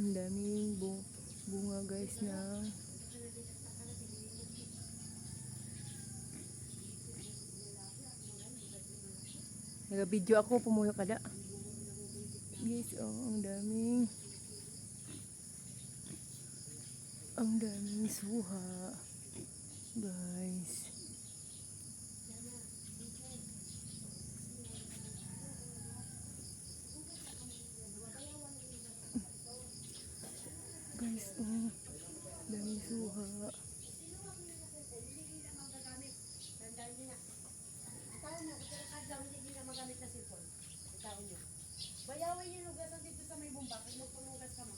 Ang daming bunga guys na naga-video ako, pumuyo kada. Guys, oh, ang daming suha. Guys. Guys, oh, daming suha. Bayawin yung lugasan dito sa may bumba. Kaya magpulugas ka mo.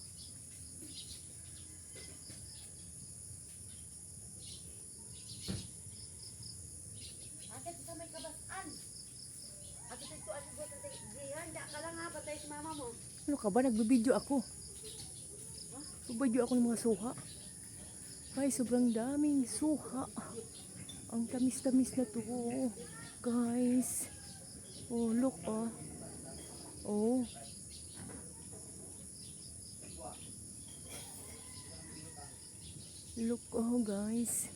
Ate, sa may kabasan. Ate, ito, ate, handa ka lang ha. Patay si mama mo. Ano ka ba? Nagbibideo ako. Nagbibideo ako ng mga suha. Guys, sobrang daming suha. Ang tamis-tamis na to. Guys. Oh, look, oh. Oh. Look, oh, guys.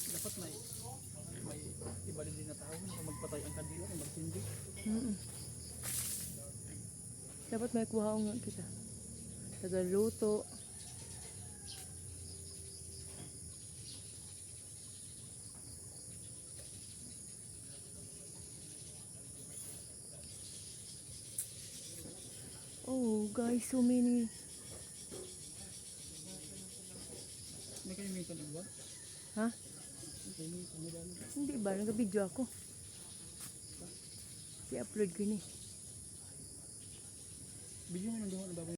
Dapat may ibalin din na tao na magpatay ang kandila kung magsindi. Dapat may kuha nga kita. Tagaluto. Oh, guys, so many. May kayo minsan iba? Ha? May kayo minsan iba? Hindi ba? Nag-video ako. I-upload ko ni. Video mo nang gawa na bago